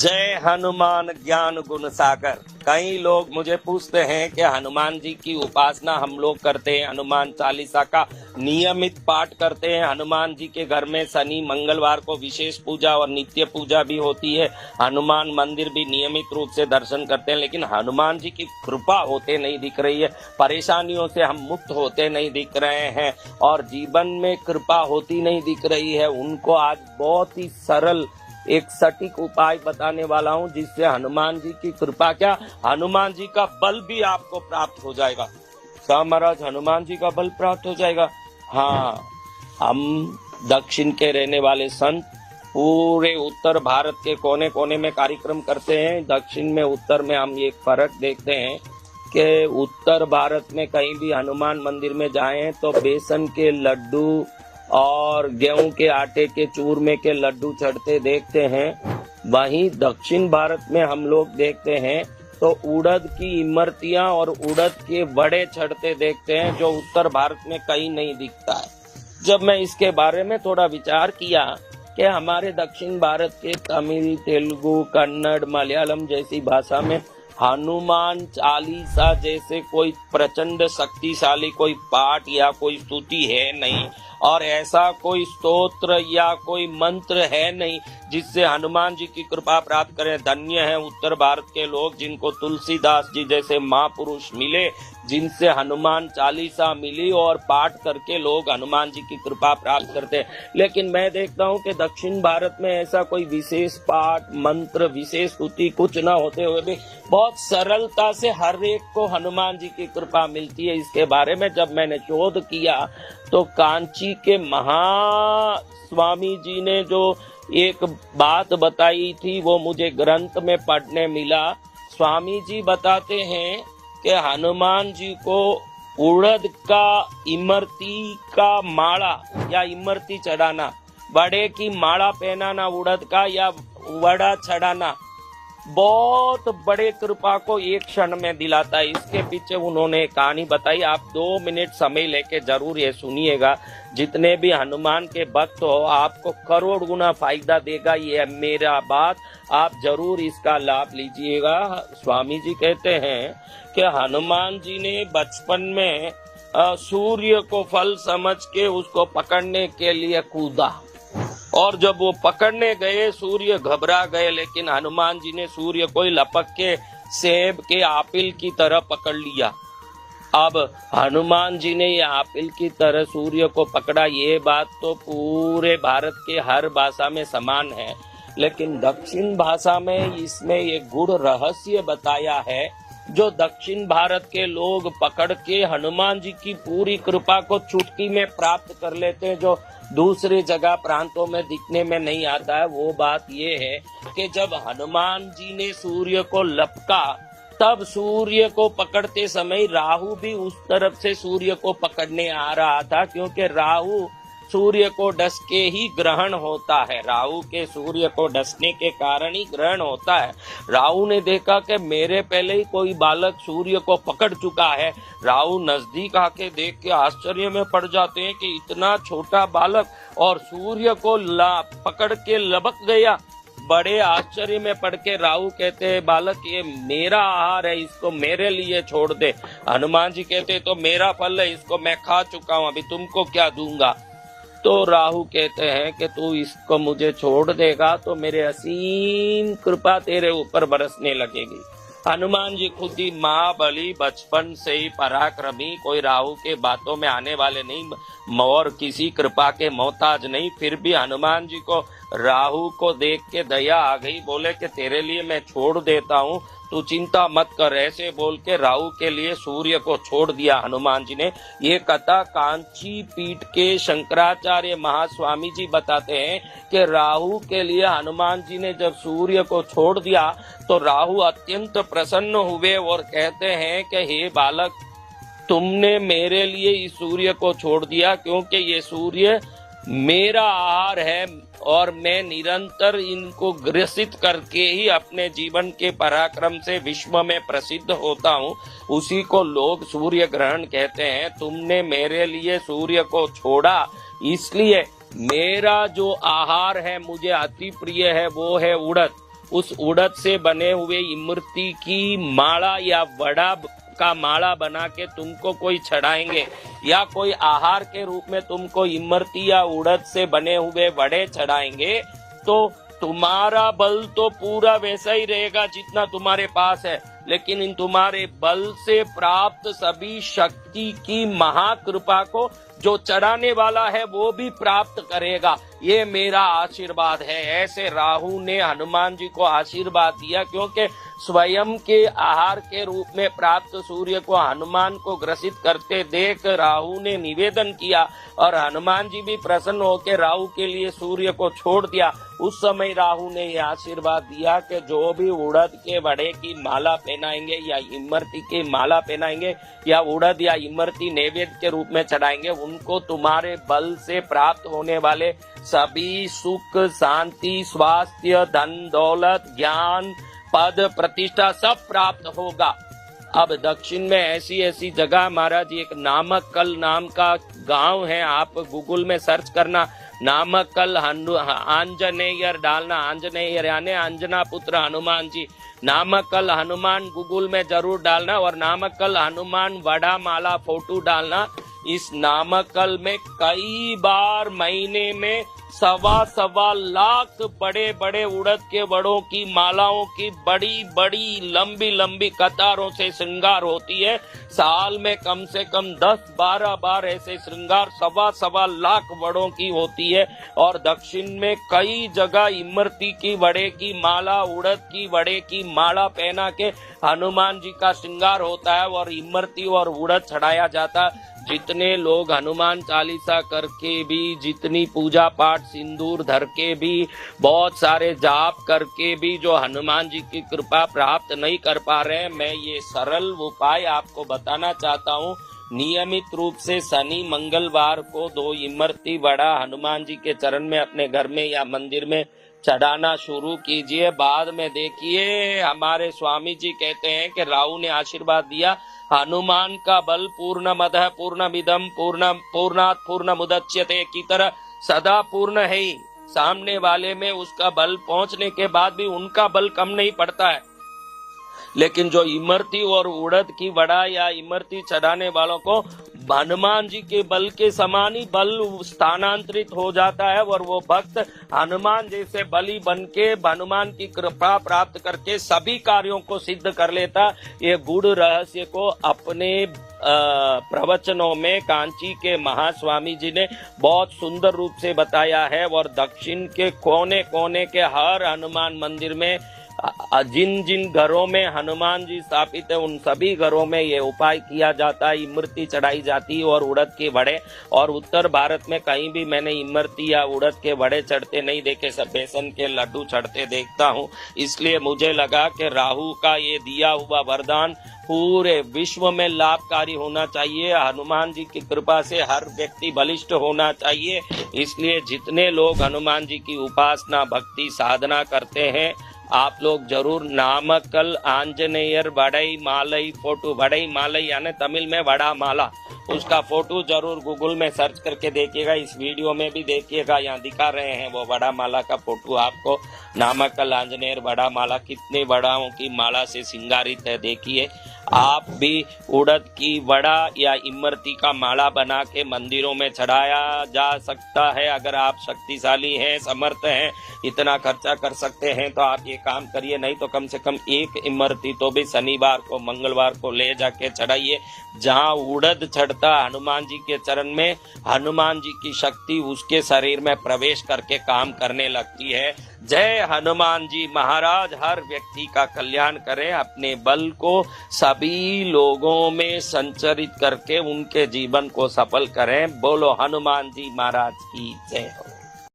जय हनुमान ज्ञान गुण सागर। कई लोग मुझे पूछते हैं कि हनुमान जी की उपासना हम लोग करते हैं, हनुमान चालीसा का नियमित पाठ करते हैं, हनुमान जी के घर में शनि मंगलवार को विशेष पूजा और नित्य पूजा भी होती है, हनुमान मंदिर भी नियमित रूप से दर्शन करते हैं, लेकिन हनुमान जी की कृपा होते नहीं दिख रही है, परेशानियों से हम मुक्त होते नहीं दिख रहे हैं और जीवन में कृपा होती नहीं दिख रही है। उनको आज बहुत ही सरल एक सटीक उपाय बताने वाला हूं, जिससे हनुमान जी की कृपा क्या, हनुमान जी का बल भी आपको प्राप्त हो जाएगा। महाराज हनुमान जी का बल प्राप्त हो जाएगा। हाँ, हम दक्षिण के रहने वाले संत पूरे उत्तर भारत के कोने कोने में कार्यक्रम करते हैं। दक्षिण में उत्तर में हम एक फर्क देखते हैं कि उत्तर भारत में कहीं भी हनुमान मंदिर में जाएं तो बेसन के लड्डू और गेहूं के आटे के चूरमे के लड्डू चढ़ते देखते हैं। वहीं दक्षिण भारत में हम लोग देखते हैं तो उड़द की इमरतियां और उड़द के वड़े चढ़ते देखते हैं, जो उत्तर भारत में कहीं नहीं दिखता है। जब मैं इसके बारे में थोड़ा विचार किया कि हमारे दक्षिण भारत के तमिल, तेलुगु, कन्नड़, मलयालम जैसी भाषा में हनुमान चालीसा जैसे कोई प्रचंड शक्तिशाली कोई पाठ या कोई स्तुति है नहीं, और ऐसा कोई स्तोत्र या कोई मंत्र है नहीं जिससे हनुमान जी की कृपा प्राप्त करें। धन्य है उत्तर भारत के लोग जिनको तुलसीदास जी जैसे महापुरुष मिले, जिनसे हनुमान चालीसा मिली और पाठ करके लोग हनुमान जी की कृपा प्राप्त करते हैं। लेकिन मैं देखता हूं कि दक्षिण भारत में ऐसा कोई विशेष पाठ, मंत्र, विशेष स्तुति कुछ न होते हुए भी बहुत सरलता से हर एक को हनुमान जी की कृपा मिलती है। इसके बारे में जब मैंने शोध किया तो कांची के महास्वामी जी ने जो एक बात बताई थी वो मुझे ग्रंथ में पढ़ने मिला। स्वामी जी बताते हैं कि हनुमान जी को उड़द का इमरती का माला या इमरती चढ़ाना, वड़े की माला पहनाना उड़द का या वड़ा चढ़ाना बहुत बड़े कृपा को एक क्षण में दिलाता है। इसके पीछे उन्होंने कहानी बताई। आप 2 मिनट समय लेके जरूर ये सुनिएगा। जितने भी हनुमान के भक्त हो आपको करोड़ गुना फायदा देगा ये मेरा बात, आप जरूर इसका लाभ लीजिएगा। स्वामी जी कहते हैं कि हनुमान जी ने बचपन में सूर्य को फल समझ के उसको पकड़ने के लिए कूदा, और जब वो पकड़ने गए सूर्य घबरा गए, लेकिन हनुमान जी ने सूर्य को लपक के सेब के आपिल की तरह पकड़ लिया। अब हनुमान जी ने ये आपिल की तरह सूर्य को पकड़ा, ये बात तो पूरे भारत के हर भाषा में समान है, लेकिन दक्षिण भाषा में इसमें एक गूढ़ रहस्य बताया है जो दक्षिण भारत के लोग पकड़ के हनुमान जी की पूरी कृपा को चुटकी में प्राप्त कर लेते हैं, जो दूसरी जगह प्रांतों में दिखने में नहीं आता है। वो बात ये है कि जब हनुमान जी ने सूर्य को लपका तब सूर्य को पकड़ते समय राहु भी उस तरफ से सूर्य को पकड़ने आ रहा था, क्योंकि राहु सूर्य को डस के ही ग्रहण होता है। राहु के सूर्य को डसने के कारण ही ग्रहण होता है। राहु ने देखा कि मेरे पहले ही कोई बालक सूर्य को पकड़ चुका है। राहु नजदीक आके देख के आश्चर्य में पड़ जाते हैं कि इतना छोटा बालक और सूर्य को पकड़ के लपक गया। बड़े आश्चर्य में पड़ के राहु कहते हैं, बालक ये मेरा आहार है, इसको मेरे लिए छोड़ दे। हनुमान जी कहते तो मेरा फल है, इसको मैं खा चुका हूँ, अभी तुमको क्या दूंगा। तो राहु कहते हैं कि तू इसको मुझे छोड़ देगा तो मेरे असीम कृपा तेरे ऊपर बरसने लगेगी। हनुमान जी खुद ही महाबली, बचपन से ही पराक्रमी, कोई राहु के बातों में आने वाले नहीं और किसी कृपा के मोहताज नहीं। फिर भी हनुमान जी को राहु को देख के दया आ गई, बोले कि तेरे लिए मैं छोड़ देता हूँ, तू चिंता मत कर। ऐसे बोल के राहु के लिए सूर्य को छोड़ दिया हनुमान जी ने। ये कथा कांची पीठ के शंकराचार्य महास्वामी जी बताते हैं कि राहु के लिए हनुमान जी ने जब सूर्य को छोड़ दिया तो राहु अत्यंत प्रसन्न हुए और कहते हैं कि हे बालक, तुमने मेरे लिए इस सूर्य को छोड़ दिया, क्योंकि ये सूर्य मेरा आहार है और मैं निरंतर इनको ग्रसित करके ही अपने जीवन के पराक्रम से विश्व में प्रसिद्ध होता हूँ। उसी को लोग सूर्य ग्रहण कहते हैं। तुमने मेरे लिए सूर्य को छोड़ा, इसलिए मेरा जो आहार है मुझे अति प्रिय है, वो है उड़द। उस उड़द से बने हुए इमरती की माला या वड़ा का माला बना के तुमको कोई चढ़ाएंगे, या कोई आहार के रूप में तुमको इमरती या उड़द से बने हुए वड़े चढ़ाएंगे, तो तुम्हारा बल तो पूरा वैसा ही रहेगा जितना तुम्हारे पास है, लेकिन इन तुम्हारे बल से प्राप्त सभी शक्ति की महाकृपा को जो चढ़ाने वाला है वो भी प्राप्त करेगा। ये मेरा आशीर्वाद है। ऐसे राहु ने हनुमान जी को आशीर्वाद दिया, क्योंकि स्वयं के आहार के रूप में प्राप्त सूर्य को हनुमान को ग्रसित करते देख राहु ने निवेदन किया, और हनुमान जी भी प्रसन्न होकर राहु के लिए सूर्य को छोड़ दिया। उस समय राहु ने यह आशीर्वाद दिया कि जो भी उड़द के वड़े की माला पहनाएंगे या इमरती की माला पहनाएंगे या उड़द या इमरती नैवेद्य के रूप में चढ़ाएंगे, उनको तुम्हारे बल से प्राप्त होने वाले सभी सुख, शांति, स्वास्थ्य, धन दौलत, ज्ञान, पद, प्रतिष्ठा सब प्राप्त होगा। अब दक्षिण में ऐसी ऐसी जगह महाराज, एक नामक्कल नाम का गांव है, आप गूगल में सर्च करना, नामक्कल आंजनेयर डालना, आंजनेयर यानी अंजना पुत्र हनुमान जी, नामक्कल हनुमान गूगल में जरूर डालना, और नामक्कल हनुमान वड़ा माला फोटो डालना। इस नामक्कल में कई बार महीने में 1.25 लाख बड़े बड़े उड़द के वड़ों की मालाओं की बड़ी बड़ी लंबी लंबी कतारों से श्रृंगार होती है। साल में कम से कम 10-12 बार ऐसे श्रृंगार 1.25 लाख वड़ों की होती है। और दक्षिण में कई जगह इमरती की वड़े की माला, उड़द की वड़े की माला पहना के हनुमान जी का श्रृंगार होता है और इमरती और उड़द चढ़ाया जाता है। जितने लोग हनुमान चालीसा करके भी, जितनी पूजा पाठ सिंदूर धर के भी, बहुत सारे जाप करके भी जो हनुमान जी की कृपा प्राप्त नहीं कर पा रहे हैं, मैं ये सरल उपाय आपको बताना चाहता हूँ। नियमित रूप से शनि मंगलवार को 2 इमरती वड़ा हनुमान जी के चरण में अपने घर में या मंदिर में चढ़ाना शुरू कीजिए। बाद में देखिए, हमारे स्वामी जी कहते हैं कि राहु ने आशीर्वाद दिया, हनुमान का बल पूर्णमदः पूर्णमिदं पूर्णात् पूर्णमुदच्यते की तरह सदा पूर्ण है ही। सामने वाले में उसका बल पहुंचने के बाद भी उनका बल कम नहीं पड़ता है, लेकिन जो इमरती और उड़द की वड़ा या इमरती चढ़ाने वालों को हनुमान जी के बल के समान ही बल स्थानांतरित हो जाता है, और वो भक्त हनुमान जैसे बली बन के हनुमान की कृपा प्राप्त करके सभी कार्यों को सिद्ध कर लेता। ये गूढ़ रहस्य को अपने प्रवचनों में कांची के महास्वामी जी ने बहुत सुंदर रूप से बताया है। और दक्षिण के कोने कोने के हर हनुमान मंदिर में जिन जिन घरों में हनुमान जी स्थापित है, उन सभी घरों में ये उपाय किया जाता है, इमरती चढ़ाई जाती है और उड़द के वड़े। और उत्तर भारत में कहीं भी मैंने इमरती या उड़द के वड़े चढ़ते नहीं देखे, सब बेसन के लड्डू चढ़ते देखता हूँ। इसलिए मुझे लगा कि राहु का ये दिया हुआ वरदान पूरे विश्व में लाभकारी होना चाहिए। हनुमान जी की कृपा से हर व्यक्ति बलिष्ठ होना चाहिए। इसलिए जितने लोग हनुमान जी की उपासना भक्ति साधना करते हैं, आप लोग जरूर नामक्कल आंजनेयर वड़ई मालई फोटो, वड़ई मालई यानी तमिल में वड़ा माला, उसका फोटो जरूर गूगल में सर्च करके देखिएगा। इस वीडियो में भी देखिएगा, यहाँ दिखा रहे हैं वो वड़ा माला का फोटो आपको। नामक्कल आंजनेयर वड़ा माला कितने वड़ाओं की माला से सिंगारित है, देखिए। आप भी उड़द की वड़ा या इमरती का माला बना के मंदिरों में चढ़ाया जा सकता है। अगर आप शक्तिशाली हैं, समर्थ हैं, इतना खर्चा कर सकते हैं तो आप ये काम करिए। नहीं तो कम से कम 1 इमरती तो भी शनिवार को मंगलवार को ले जाके चढ़ाइए। जहाँ उड़द चढ़ता हनुमान जी के चरण में, हनुमान जी की शक्ति उसके शरीर में प्रवेश करके काम करने लगती है। जय हनुमान जी महाराज। हर व्यक्ति का कल्याण करें, अपने बल को सभी लोगों में संचरित करके उनके जीवन को सफल करें। बोलो हनुमान जी महाराज की जय हो।